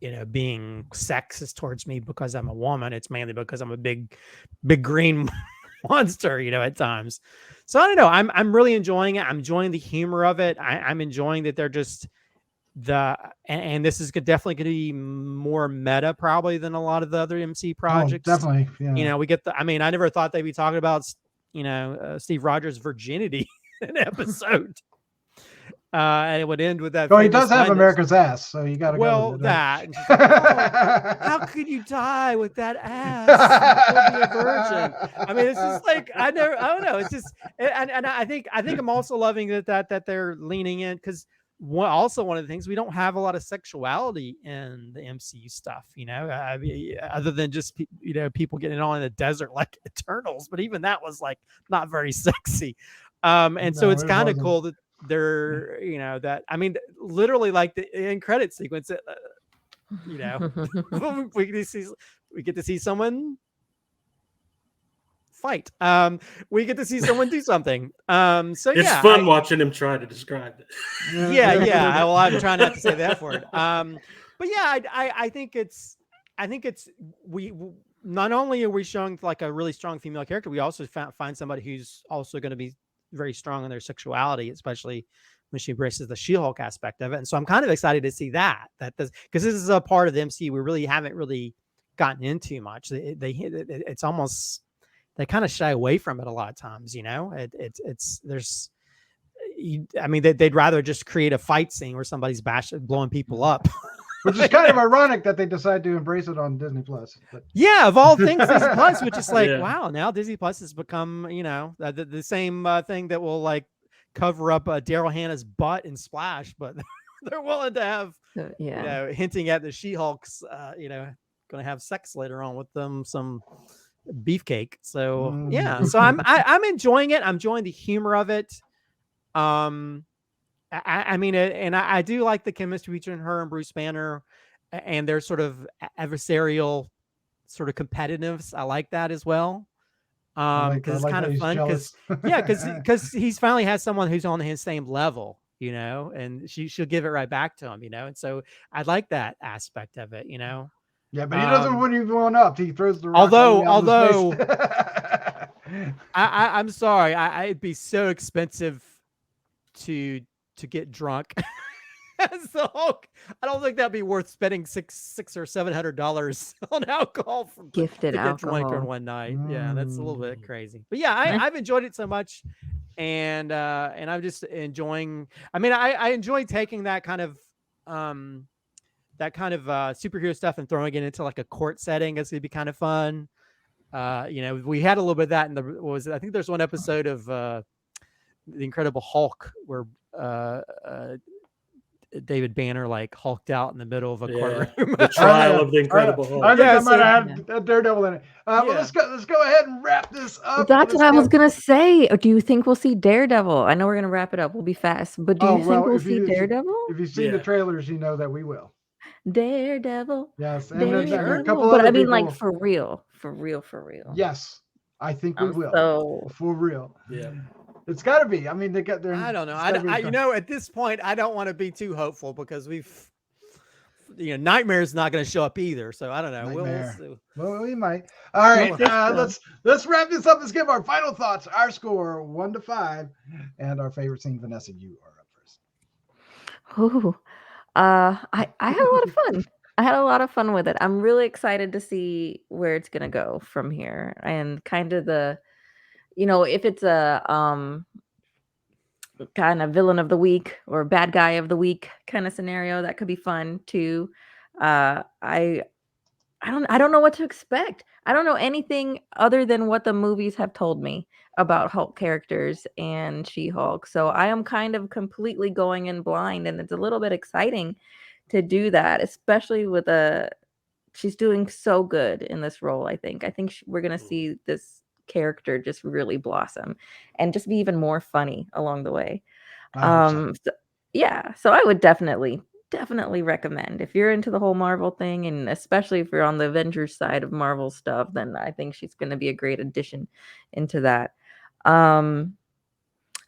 you know, being sexist towards me because I'm a woman. It's mainly because I'm a big green monster, you know, at times. So I don't know. I'm really enjoying it. I'm enjoying the humor of it. I'm enjoying that they're just and this is definitely going to be more meta probably than a lot of the other MC projects. Oh, definitely. Yeah. You know, I never thought they'd be talking about, you know, Steve Rogers' virginity in an episode. And it would end with that. Oh, he does have America's ass, so you got to go with that. And she's like, oh, how could you die with that ass? You'll be a virgin. I mean, it's just like I don't know. It's just, and I think I'm also loving that they're leaning in, because also one of the things, we don't have a lot of sexuality in the MCU stuff, you know, I mean, other than just, you know, people getting on in the desert like Eternals, but even that was like not very sexy. So it's kind of cool that they're, you know, that, I mean, literally like the end credit sequence, you know, we get to see someone fight. We get to see someone do something. So it's fun watching him try to describe it. Yeah. Well, I'm trying not to say that word. But yeah, I think it's we not only are we showing like a really strong female character, we also find somebody who's also going to be very strong in their sexuality, especially when she embraces the She-Hulk aspect of it. And so I'm kind of excited to see because this is a part of the MCU we really haven't really gotten into much. It's almost, they kind of shy away from it a lot of times, you know. I mean, they'd rather just create a fight scene where somebody's blowing people up. Which is kind of ironic that they decide to embrace it on Disney Plus. But. Yeah, of all things, Disney Plus, which is like, wow, now Disney Plus has become, you know, the same thing that will like cover up Daryl Hannah's butt and Splash, but they're willing to have, hinting at the She-Hulk's, going to have sex later on with them, some beefcake. So so I'm enjoying it. I'm enjoying the humor of it. I mean, and I do like the chemistry between her and Bruce Banner, and their sort of adversarial sort of competitiveness. I like that as well. Because it's kind of fun. Because he's finally has someone who's on his same level, and she'll give it right back to him, and so I like that aspect of it, Yeah, but he doesn't when he's going up. He throws the rock. Although I'm sorry, it'd be so expensive to get drunk as the Hulk. I don't think that'd be worth spending $600 or $700 on alcohol from gifted to alcohol get drunk on one night. Yeah, that's a little bit crazy. But yeah, I've enjoyed it so much, and I'm just enjoying. I mean, I enjoy taking that kind of superhero stuff and throwing it into like a court setting. It's gonna be kind of fun. We had a little bit of that in I think there's one episode of The Incredible Hulk where David Banner like hulked out in the middle of a courtroom. The trial of the Incredible Hulk. I think I might have had Daredevil in it. Well, let's go ahead and wrap this up. That's what I was gonna say. Do you think we'll see Daredevil? I know we're gonna wrap it up. We'll be fast, but do you think we'll see Daredevil? If you've seen the trailers, you know that we will. Daredevil. Yes, and Daredevil. there are a couple but other I mean, people. like for real. Yes, I think we will. So for real. Yeah. It's got to be. I mean, they got their. I don't know. At this point, I don't want to be too hopeful because Nightmare's not going to show up either. So I don't know. We'll see. Well, we might. All right, let's wrap this up. Let's give our final thoughts. Our score 1 to 5, and our favorite scene. Vanessa, you are up first. Ooh, I had a lot of fun. I had a lot of fun with it. I'm really excited to see where it's gonna go from here, and kind of if it's a kind of villain of the week or bad guy of the week kind of scenario, that could be fun too. I don't know what to expect. I don't know anything other than what the movies have told me about Hulk characters and She-Hulk. So I am kind of completely going in blind, and it's a little bit exciting to do that, especially with she's doing so good in this role. I think we're going to see this character just really blossom and just be even more funny along the way. So I would definitely recommend, if you're into the whole Marvel thing, and especially if you're on the Avengers side of Marvel stuff, then I think she's going to be a great addition into that. I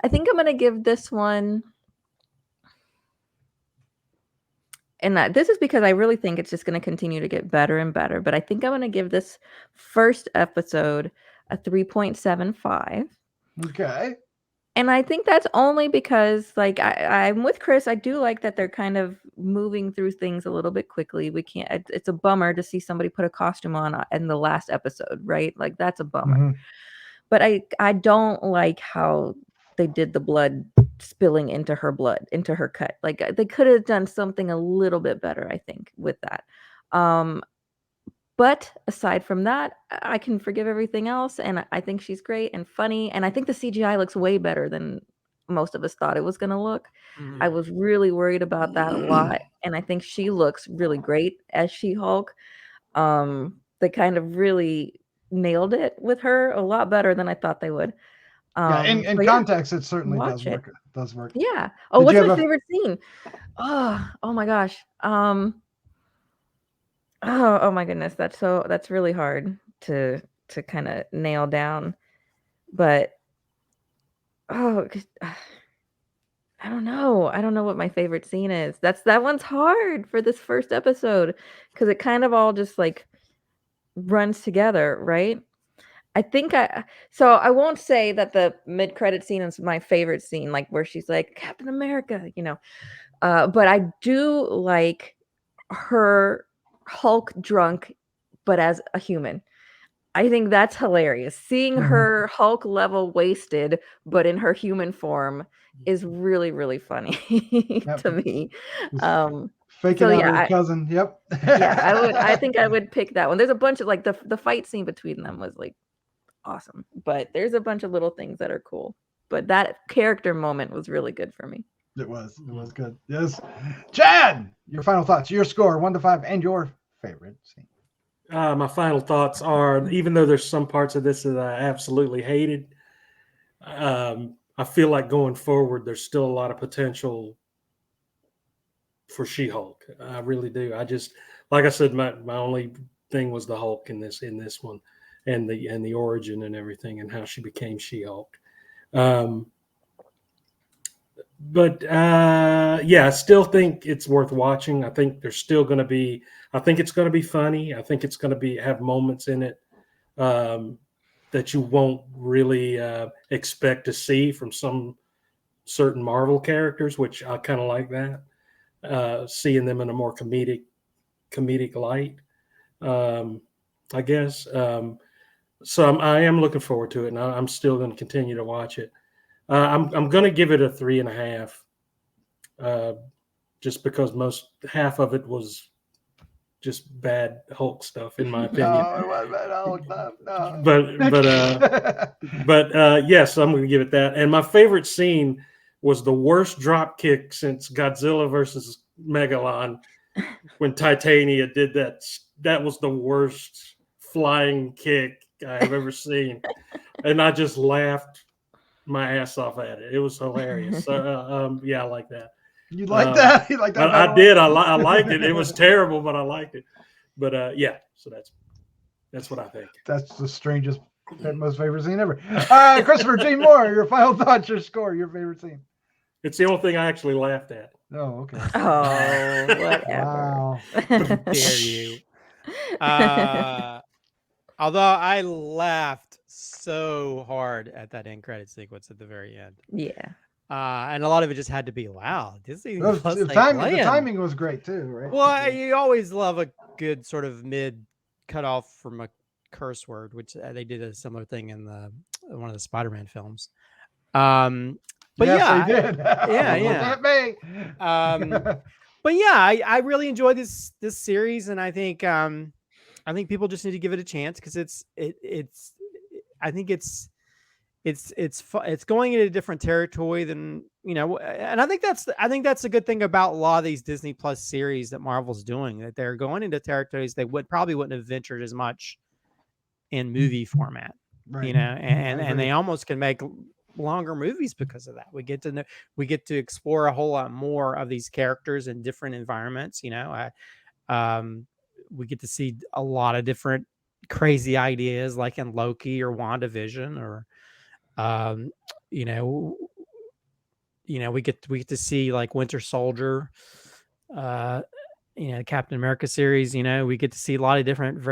think I'm going to give this one, and this is because I really think it's just going to continue to get better and better, but I think I'm going to give this first episode a 3.75. Okay. And I think that's only because, like, I'm with Chris. I do like that they're kind of moving through things a little bit quickly. It's a bummer to see somebody put a costume on in the last episode, right? Like, that's a bummer. Mm-hmm. But I don't like how they did the blood spilling into her cut. Like, they could have done something a little bit better, I think, with that. But aside from that, I can forgive everything else. And I think she's great and funny. And I think the CGI looks way better than most of us thought it was going to look. I was really worried about that a lot. And I think she looks really great as She-Hulk. They kind of really nailed it with her a lot better than I thought they would. In context, it certainly does work. Yeah. Oh, what's my favorite scene? Oh my gosh. Oh my goodness, that's really hard to kind of nail down, but I don't know what my favorite scene is. That one's hard for this first episode because it kind of all just like runs together, right? I think I won't say that the mid-credit scene is my favorite scene, like where she's like Captain America, but I do like her Hulk drunk, but as a human. I think that's hilarious. Seeing her Hulk level wasted, but in her human form, is really, really funny to me. Faking out her cousin. Yep. Yeah, I think I would pick that one. There's a bunch of the fight scene between them was like awesome, but there's a bunch of little things that are cool. but that character moment was really good for me. It was good. Yes. Chad, your final thoughts, your score, 1 to 5, and your favorite scene. My final thoughts are, even though there's some parts of this that I absolutely hated, I feel like going forward, there's still a lot of potential for She-Hulk. I really do. I just, like I said, my only thing was the Hulk in this one, and the origin and everything, and how she became She-Hulk. But I still think it's worth watching. I think there's still going to be. I think it's going to be funny. I think it's going to have moments in it that you won't really expect to see from some certain Marvel characters, which I kind of like that. Seeing them in a more comedic light, I guess. So I am looking forward to it, and I'm still going to continue to watch it. I'm going to give it a 3.5, just because half of it was just bad Hulk stuff, in my opinion. No, it wasn't bad Hulk stuff. No. But yes, I'm going to give it that. And my favorite scene was the worst drop kick since Godzilla versus Megalon, when Titania did that. That was the worst flying kick I've ever seen, and I just laughed my ass off at it. It was hilarious. So I like that. You like that? You like that? I did. I liked it. It was terrible, but I liked it. But so that's what I think. That's the strangest and most favorite scene ever. Christopher J. Moore, your final thoughts, your score, your favorite scene. It's the only thing I actually laughed at. Oh, okay. Oh, whatever. Wow. Dare you? Although I laughed so hard at that end credit sequence at the very end. Yeah. And a lot of it just had to be, wow, Disney The timing was great too, right? Well, you always love a good sort of mid cutoff from a curse word, which they did a similar thing in one of the Spider-Man films. But yes, they did. Yeah. But yeah, I really enjoyed this series, and I think people just need to give it a chance, because it's going into a different territory than, and I think that's a good thing about a lot of these Disney Plus series that Marvel's doing, that they're going into territories they probably wouldn't have ventured as much in movie format, right. and they almost can make longer movies because of that. We get to explore a whole lot more of these characters in different environments. We get to see a lot of different crazy ideas, like in Loki or WandaVision, or we get to see like Winter Soldier, Captain America series. We get to see a lot of different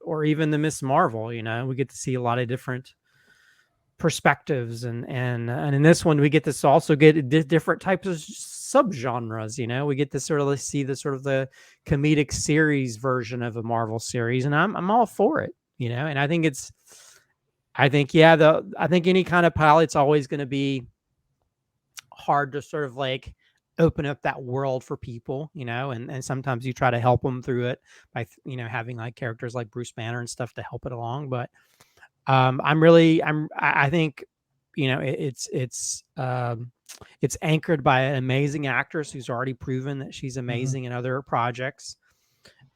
or even the Miss Marvel. We get to see a lot of different perspectives, and in this one we get to also get different types of subgenres. We get to sort of see the comedic series version of a Marvel series, and I'm all for it. And I think any kind of pilot's always going to be hard to sort of like open up that world for people, and sometimes you try to help them through it by having like characters like Bruce Banner and stuff to help it along. But I think it's anchored by an amazing actress who's already proven that she's amazing in other projects,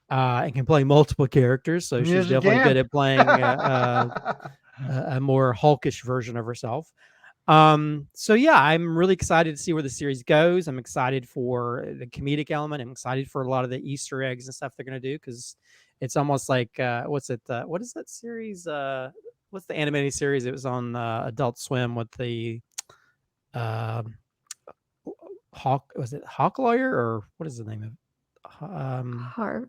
and can play multiple characters. So she's definitely good at playing a more Hulkish version of herself. So yeah, I'm really excited to see where the series goes. I'm excited for the comedic element. I'm excited for a lot of the Easter eggs and stuff they're going to do, because it's almost like what is that series? What's the animated series? It was on Adult Swim with the Hawk. Was it Hawk Lawyer, or what is the name of?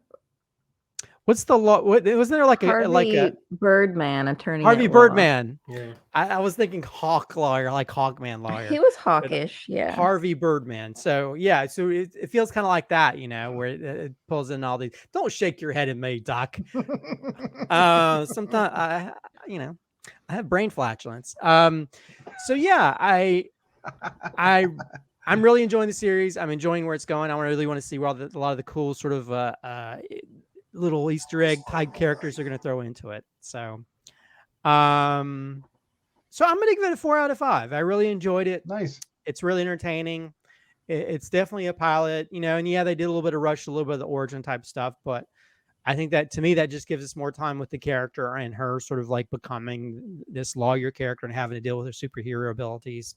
What's the law? Wasn't there like a Birdman attorney? Harvey Birdman. Yeah, I was thinking Hawk Lawyer, like Hawkman Lawyer. He was hawkish, yeah. Harvey Birdman. So yeah, so it feels kind of like that, where it pulls in all these. Don't shake your head at me, Doc. Sometimes I have brain flatulence. So yeah, I'm really enjoying the series. I'm enjoying where it's going. I really want to see where a lot of the cool sort of little Easter egg type characters are going to throw into it. So, So I'm going to give it a 4 out of 5. I really enjoyed it. Nice. It's really entertaining. It's definitely a pilot, you know, and yeah, they did a little bit of rush, a little bit of the origin type stuff, but I think that to me, that just gives us more time with the character and her sort of like becoming this lawyer character and having to deal with her superhero abilities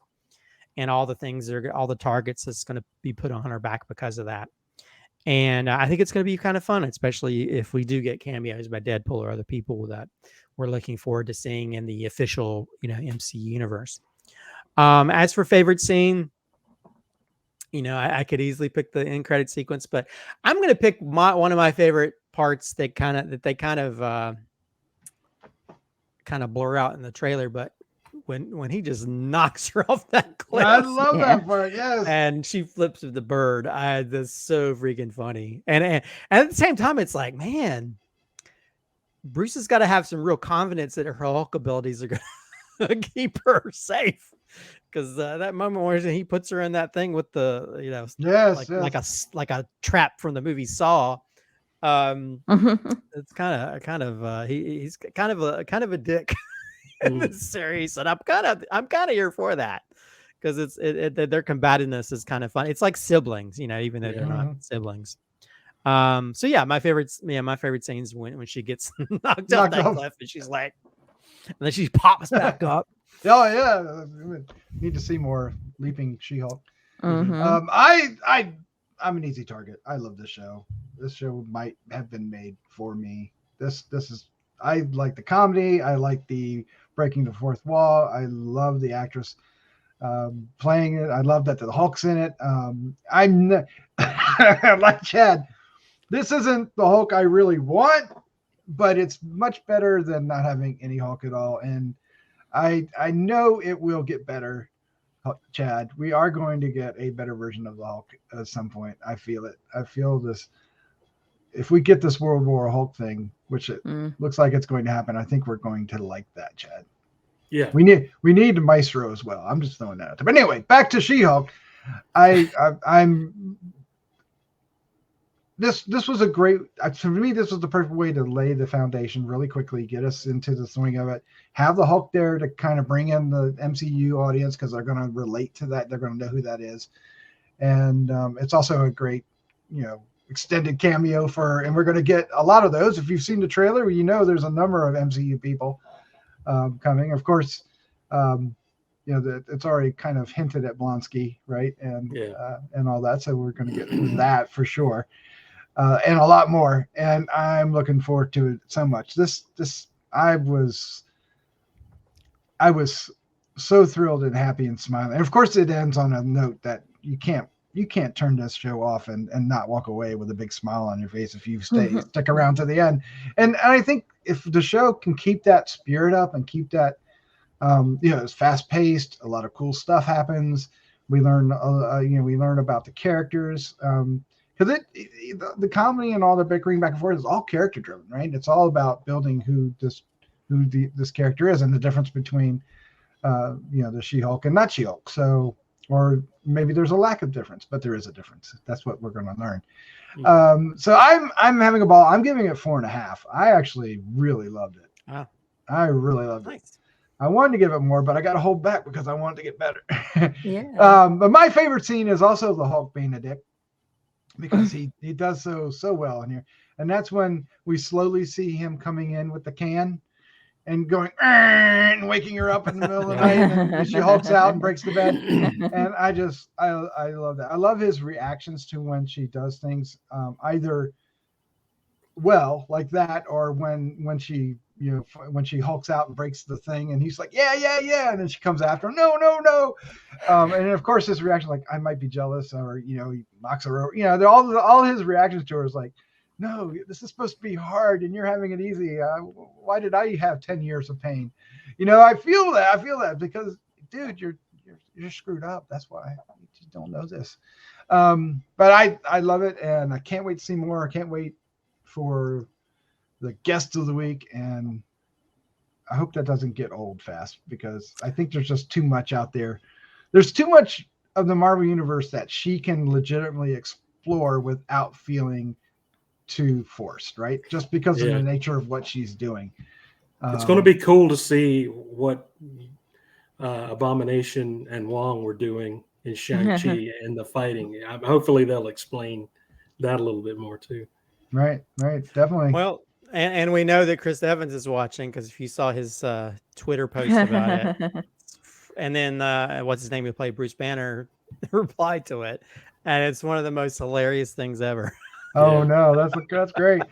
and all the things that are all the targets that's going to be put on her back because of that. And I think it's going to be kind of fun, especially if we do get cameos by Deadpool or other people that we're looking forward to seeing in the official, you know, MCU universe. As for favorite scene, you know, I could easily pick the end credit sequence, but I'm going to pick one of my favorite parts that they kind of blur out in the trailer. But when he just knocks her off that cliff, I love that part. Yes, and she flips with the bird. That's so freaking funny. And at the same time, it's like, man, Bruce has got to have some real confidence that her Hulk abilities are going to keep her safe. Because that moment where he puts her in that thing with the, you know, like a trap from the movie Saw, it's kind of he's kind of a dick in this series, and I'm kind of here for that because their combativeness is kind of fun. It's like siblings, you know, even though they're not siblings. So yeah, my favorite scenes when she gets knocked off that cliff and she's like, and then she pops back up. Oh yeah, need to see more leaping She-Hulk. Mm-hmm. I'm an easy target. I love this show. This show might have been made for me. This is, I like the comedy. I like the breaking the fourth wall. I love the actress playing it. I love that the Hulk's in it. I'm like Chad. This isn't the Hulk I really want, but it's much better than not having any Hulk at all. And I know it will get better, Chad. We are going to get a better version of the Hulk at some point. I feel it. I feel this. If we get this World War Hulk thing, which it looks like it's going to happen, I think we're going to like that, Chad. Yeah. We need Maestro as well. I'm just throwing that out there. But anyway, back to She-Hulk. This was a great, for me, this was the perfect way to lay the foundation really quickly, get us into the swing of it, have the Hulk there to kind of bring in the MCU audience because they're going to relate to that. They're going to know who that is. And it's also a great, you know, extended cameo and we're going to get a lot of those. If you've seen the trailer, you know, there's a number of MCU people coming. Of course, you know, it's already kind of hinted at Blonsky, right? And all that. So we're going to get that for sure. And a lot more, and I'm looking forward to it so much. I was so thrilled and happy and smiling. And of course, it ends on a note that you can't turn this show off and not walk away with a big smile on your face if you stick around to the end. And I think if the show can keep that spirit up and keep that, you know, it's fast paced. A lot of cool stuff happens. We learn, we learn about the characters. Because the comedy and all the bickering back and forth is all character driven, right? It's all about building who this character is and the difference between, the She-Hulk and not She-Hulk. So, or maybe there's a lack of difference, but there is a difference. That's what we're going to learn. Mm-hmm. So I'm having a ball. I'm giving it 4.5. I actually really loved it. Wow. I really loved it. I wanted to give it more, but I got to hold back because I wanted to get better. Yeah. But my favorite scene is also the Hulk being a dick. Because he does so well in here. And that's when we slowly see him coming in with the can and going and waking her up in the middle of the night, and she hulks out and breaks the bed. And I love that. I love his reactions to when she does things, either well like that, or when she when she hulks out and breaks the thing, and he's like, yeah, and then she comes after him, no. And of course his reaction, like, I might be jealous, or he knocks her over. They're all his reactions to her is like, no, this is supposed to be hard and you're having it easy. Why did I have 10 years of pain? I feel that because, dude, you're screwed up. That's why you just don't know this. But I love it, and I can't wait to see more. I can't wait for the guest of the week, and I hope that doesn't get old fast, because I think there's just too much out there. There's too much of the Marvel universe that she can legitimately explore without feeling too forced, right? Just because of the nature of what she's doing. It's going to be cool to see what Abomination and Wong were doing in Shang-Chi and the fighting. Hopefully they'll explain that a little bit more too. Right, definitely. Well, and we know that Chris Evans is watching, because if you saw his Twitter post about it, and then what's his name who played Bruce Banner replied to it, and it's one of the most hilarious things ever. Oh no, that's great.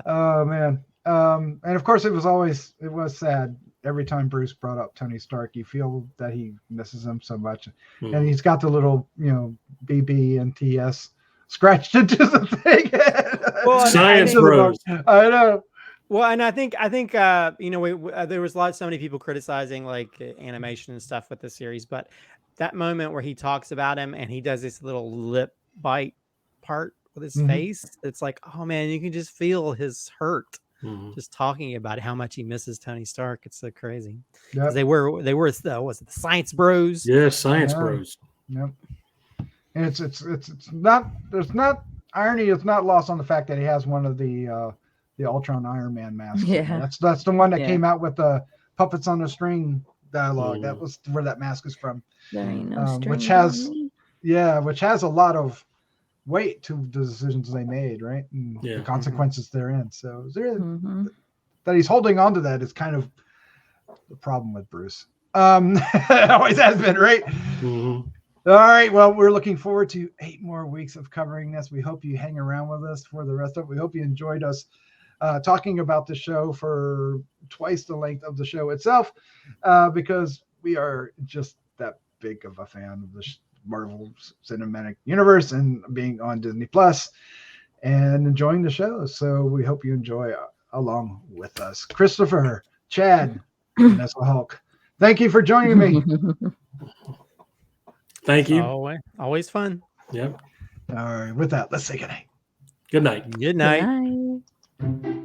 Oh man. And of course it was sad every time Bruce brought up Tony Stark. You feel that he misses him so much. And he's got the little, BB and TS scratched into the thing. Well, Science bros. I know. Well, and I think there was so many people criticizing like animation and stuff with the series, but that moment where he talks about him and he does this little lip bite part with his face, it's like, oh man, you can just feel his hurt just talking about how much he misses Tony Stark. It's so crazy. Yep. They were was it the Science Bros? Yeah, Science Bros. Yep. And it's not, there's not irony. It's not lost on the fact that he has one of the Ultron Iron Man masks. Yeah, that's the one that came out with the puppets on the string dialogue. That was where that mask is from. There ain't no string which has a lot of weight to the decisions they made, right? And the consequences therein. So that he's holding on to that is kind of the problem with Bruce. It always has been, right? All right. Well, we're looking forward to 8 more weeks of covering this. We hope you hang around with us for the rest of it. We hope you enjoyed us talking about the show for twice the length of the show itself, because we are just that big of a fan of the Marvel Cinematic Universe and being on Disney Plus and enjoying the show. So we hope you enjoy along with us. Christopher, Chad, Vanessa Hulk, thank you for joining me. Thank you. Always fun. Yep. All right. With that, let's say goodnight. Good night. Good night. Good night.